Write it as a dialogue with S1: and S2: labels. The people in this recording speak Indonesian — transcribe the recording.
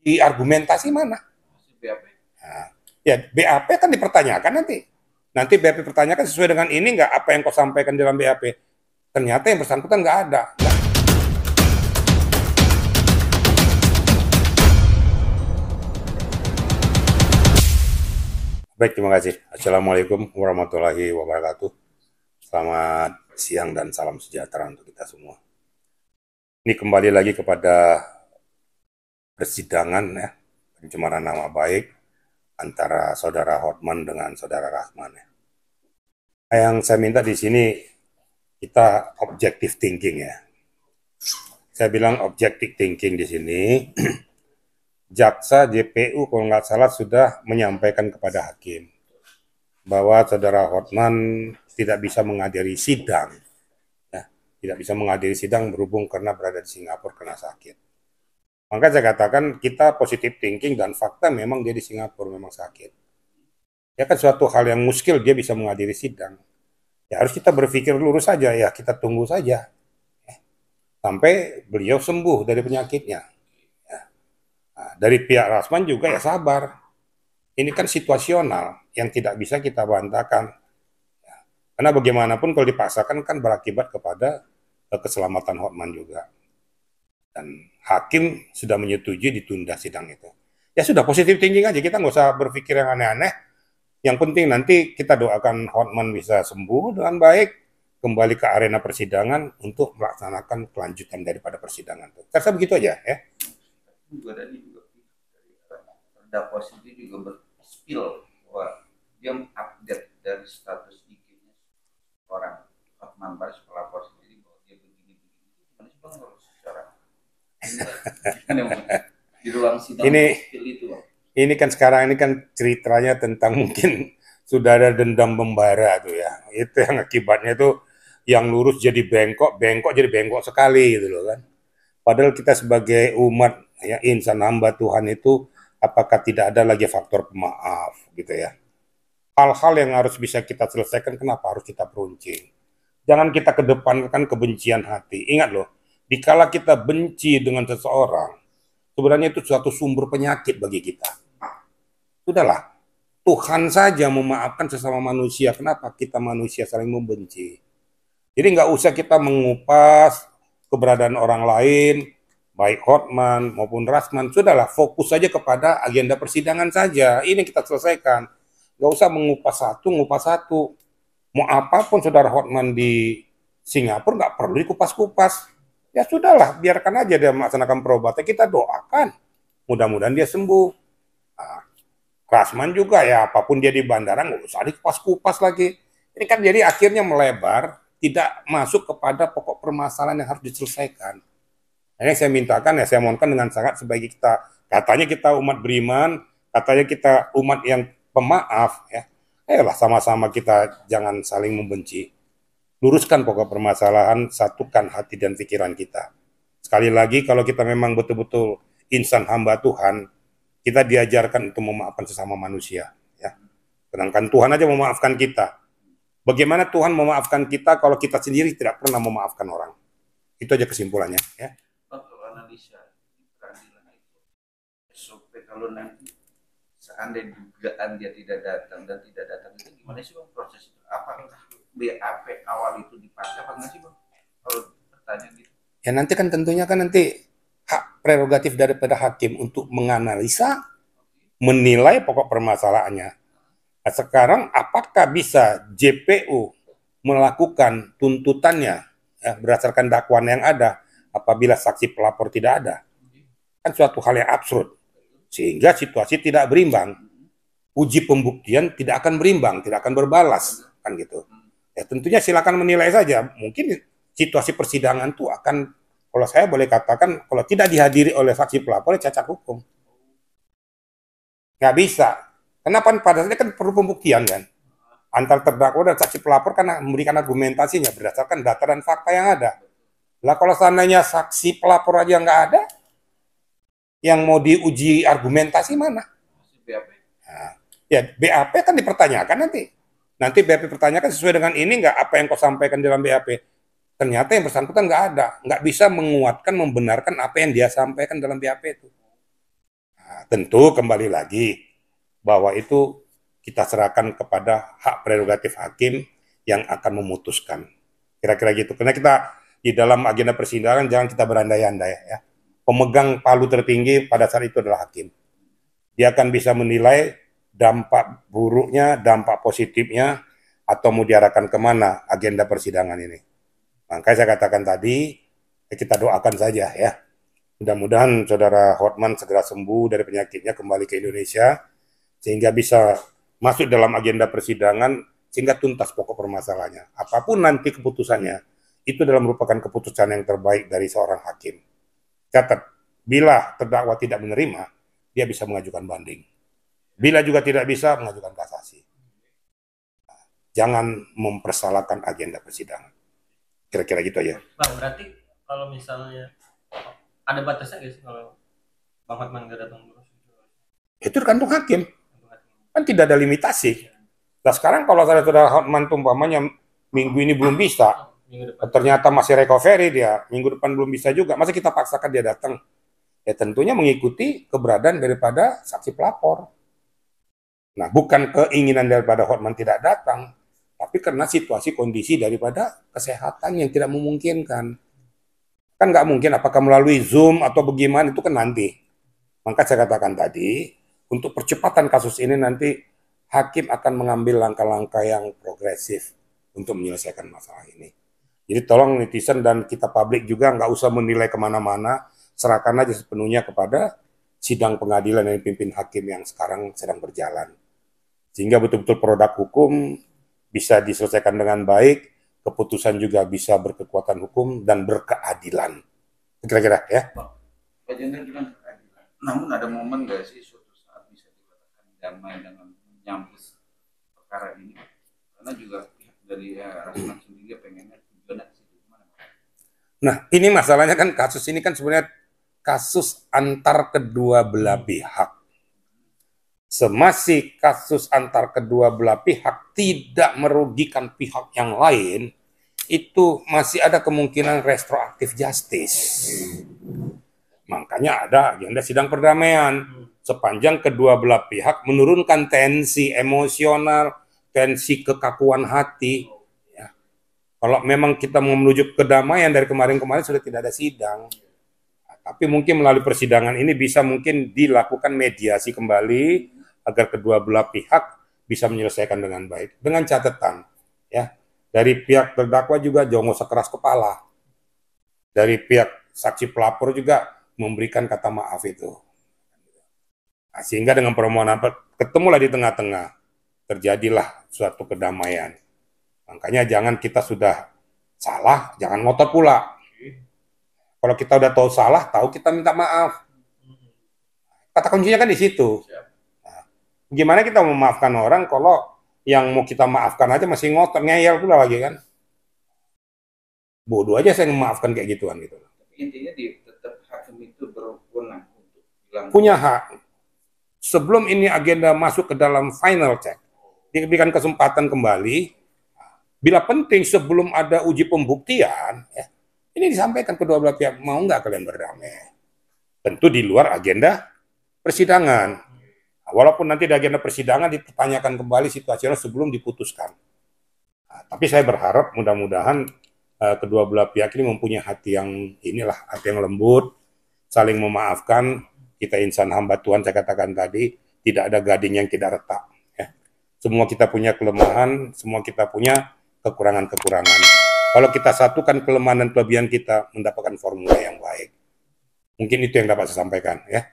S1: Di argumentasi mana?
S2: BAP.
S1: Nah, ya BAP kan dipertanyakan nanti. Nanti BAP pertanyakan sesuai dengan ini nggak apa yang kau sampaikan dalam BAP. Ternyata yang bersangkutan nggak ada. Baik, terima kasih. Assalamualaikum warahmatullahi wabarakatuh. Selamat siang dan salam sejahtera untuk kita semua. Ini kembali lagi kepada persidangan ya, pencemaran nama baik antara saudara Hotman dengan saudara Rahman. Ya. Yang saya minta di sini kita objective thinking ya. Saya bilang objective thinking di sini. Jaksa JPU kalau nggak salah sudah menyampaikan kepada hakim bahwa saudara Hotman tidak bisa menghadiri sidang, ya, tidak bisa menghadiri sidang berhubung karena berada di Singapura karena sakit. Maka saya katakan kita positive thinking dan fakta memang dia di Singapura memang sakit. Ya kan suatu hal yang muskil dia bisa menghadiri sidang. Ya harus kita berpikir lurus saja ya, kita tunggu saja ya, sampai beliau sembuh dari penyakitnya. Ya. Nah, dari pihak Rasman juga ya sabar. Ini kan situasional yang tidak bisa kita bantahkan. Ya. Karena bagaimanapun kalau dipaksakan kan berakibat kepada keselamatan Hotman juga. Dan hakim sudah menyetujui ditunda sidang itu. Ya sudah positif thinking aja, kita nggak usah berpikir yang aneh-aneh. Yang penting nanti kita doakan Hotman bisa sembuh dengan baik, kembali ke arena persidangan untuk melaksanakan kelanjutan daripada persidangan. Saya rasa begitu aja ya.
S2: Juga tadi juga dari terdakwa sendiri juga berspill bahwa dia update dari status IG-nya orang Hotman Paris pelapor sendiri bahwa dia begini-begini. Gimana sih bang kalau secara di ruang sidang spill itu bang?
S1: Ini kan sekarang ini kan ceritanya tentang mungkin sudah ada dendam membara tuh ya. Itu yang akibatnya tuh yang lurus jadi bengkok, bengkok jadi bengkok sekali gitu loh kan. Padahal kita sebagai umat ya insan hamba Tuhan itu apakah tidak ada lagi faktor pemaaf gitu ya. Hal-hal yang harus bisa kita selesaikan kenapa harus kita peruncing. Jangan kita kedepankan kebencian hati. Ingat loh, dikala kita benci dengan seseorang, sebenarnya itu suatu sumber penyakit bagi kita. Sudahlah, Tuhan saja memaafkan sesama manusia. Kenapa kita manusia saling membenci? Jadi nggak usah kita mengupas keberadaan orang lain, baik Hotman maupun Rasman. Sudahlah, fokus saja kepada agenda persidangan saja. Ini kita selesaikan. Nggak usah mengupas satu, ngupas satu. Mau apapun saudara Hotman di Singapura nggak perlu dikupas-kupas. Ya sudahlah, biarkan aja dia melaksanakan perobatan. Kita doakan. Mudah-mudahan dia sembuh. Nah, Rasman juga ya, apapun dia di bandara nggak usah dikupas-kupas lagi. Ini kan jadi akhirnya melebar, tidak masuk kepada pokok permasalahan yang harus diselesaikan. Ini saya mintakan ya, saya mohonkan dengan sangat sebagai kita, katanya kita umat beriman, katanya kita umat yang pemaaf, ya. Ayolah sama-sama kita jangan saling membenci. Luruskan pokok permasalahan, satukan hati dan pikiran kita. Sekali lagi, kalau kita memang betul-betul insan hamba Tuhan, kita diajarkan untuk memaafkan sesama manusia. Ya. Sedangkan Tuhan aja memaafkan kita. Bagaimana Tuhan memaafkan kita kalau kita sendiri tidak pernah memaafkan orang? Itu aja kesimpulannya. Ya.
S2: Kalau analisa di peradilan itu SOP kalau nanti seandainya dugaan dia tidak datang dan tidak datang itu gimana sih bang proses itu? Apakah BAP awal itu dipakai apa enggak sih bang? Kalau pertanyaan gitu.
S1: Ya nanti kan tentunya kan nanti hak prerogatif daripada hakim untuk menganalisa, menilai pokok permasalahannya. Nah, sekarang apakah bisa JPU melakukan tuntutannya ya, berdasarkan dakwaan yang ada apabila saksi pelapor tidak ada? Kan suatu hal yang absurd. Sehingga situasi tidak berimbang. Uji pembuktian tidak akan berimbang, tidak akan berbalas. Kan gitu. Ya tentunya silakan menilai saja. Mungkin situasi persidangan itu akan, kalau saya boleh katakan, kalau tidak dihadiri oleh saksi pelapor, cacat hukum. Nggak bisa. Kenapa? Pada saatnya kan perlu pembuktian kan. Antar terdakwa dan saksi pelapor kan memberikan argumentasinya berdasarkan data dan fakta yang ada. Lah kalau seandainya saksi pelapor aja nggak ada, yang mau diuji argumentasi mana? Nah, ya BAP kan dipertanyakan nanti. Nanti BAP pertanyakan sesuai dengan ini nggak apa yang kau sampaikan dalam BAP. Ternyata yang bersangkutan nggak ada, nggak bisa menguatkan, membenarkan apa yang dia sampaikan dalam BAP itu. tentu kembali lagi bahwa itu kita serahkan kepada hak prerogatif hakim yang akan memutuskan. Kira-kira gitu. Karena kita di dalam agenda persidangan jangan kita berandai-andai ya. Pemegang palu tertinggi pada saat itu adalah hakim. Dia akan bisa menilai dampak buruknya, dampak positifnya, atau mau diarahkan kemana agenda persidangan ini. Makanya saya katakan tadi, kita doakan saja ya. Mudah-mudahan saudara Hotman segera sembuh dari penyakitnya, kembali ke Indonesia, sehingga bisa masuk dalam agenda persidangan, sehingga tuntas pokok permasalahannya. Apapun nanti keputusannya, itu adalah merupakan keputusan yang terbaik dari seorang hakim. Catat, bila terdakwa tidak menerima, dia bisa mengajukan banding. Bila juga tidak bisa, mengajukan kasasi. Jangan mempersalahkan agenda persidangan. Kira-kira gitu aja.
S3: Bang, berarti kalau misalnya ada batasnya nggak sih kalau Bang Hotman nggak datang dulu?
S1: Itu tergantung hakim. Kan tidak ada limitasi. Nah sekarang kalau saudara Hotman umpamanya minggu ini belum bisa, ternyata masih recovery dia, minggu depan belum bisa juga, masa kita paksakan dia datang? Ya tentunya mengikuti keberadaan daripada saksi pelapor. Nah bukan keinginan daripada Hotman tidak datang, tapi karena situasi kondisi daripada kesehatan yang tidak memungkinkan. Kan nggak mungkin apakah melalui Zoom atau bagaimana, itu kan nanti. Maka saya katakan tadi, untuk percepatan kasus ini nanti hakim akan mengambil langkah-langkah yang progresif untuk menyelesaikan masalah ini. Jadi tolong netizen dan kita publik juga nggak usah menilai kemana-mana, serahkan aja sepenuhnya kepada sidang pengadilan yang dipimpin hakim yang sekarang sedang berjalan. Sehingga betul-betul produk hukum bisa diselesaikan dengan baik, keputusan juga bisa berkekuatan hukum dan berkeadilan. Kira-kira ya.
S2: Pak Jenderal bilang keadilan. Namun ada momen nggak sih suatu saat bisa dikatakan damai dengan menyambut perkara ini? Karena juga pihak dari Rasman sendiri pengennya tujuannya ke situ.
S1: Nah, ini masalahnya kan kasus ini kan sebenarnya kasus antar kedua belah pihak. Semasi kasus antar kedua belah pihak tidak merugikan pihak yang lain, itu masih ada kemungkinan restoratif justice. Makanya ada agenda sidang perdamaian. Sepanjang kedua belah pihak menurunkan tensi emosional, tensi kekakuan hati. Ya. Kalau memang kita mau menuju kedamaian, dari kemarin-kemarin sudah tidak ada sidang. Tapi mungkin melalui persidangan ini bisa mungkin dilakukan mediasi kembali, agar kedua belah pihak bisa menyelesaikan dengan baik. Dengan catatan, ya, dari pihak terdakwa juga jangan usah keras kepala. Dari pihak saksi pelapor juga memberikan kata maaf itu. Nah, sehingga dengan permohonan ketemulah di tengah-tengah, terjadilah suatu kedamaian. Makanya jangan kita sudah salah, jangan ngotot pula. Kalau kita udah tahu salah, tahu kita minta maaf. Kata kuncinya kan di situ. Gimana kita memaafkan orang kalau yang mau kita maafkan aja masih ngotot, ngeyel pula lagi kan? Bodoh aja saya memaafkan kayak gituan gitu.
S2: Intinya tetap hakim itu berwenang untuk bilang
S1: punya hak. Sebelum ini agenda masuk ke dalam final check, diberikan kesempatan kembali. Bila penting sebelum ada uji pembuktian, ya, ini disampaikan kedua belah pihak, mau nggak kalian berdamai? Tentu di luar agenda persidangan. Walaupun nanti di agenda persidangan dipertanyakan kembali situasional sebelum diputuskan. Nah, tapi saya berharap mudah-mudahan kedua belah pihak ini mempunyai hati yang hati yang lembut, saling memaafkan. Kita insan hamba Tuhan, saya katakan tadi, tidak ada gading yang tidak retak. Ya. Semua kita punya kelemahan, semua kita punya kekurangan-kekurangan. Kalau kita satukan kelemahan dan kelebihan kita, mendapatkan formula yang baik. Mungkin itu yang dapat saya sampaikan. Ya.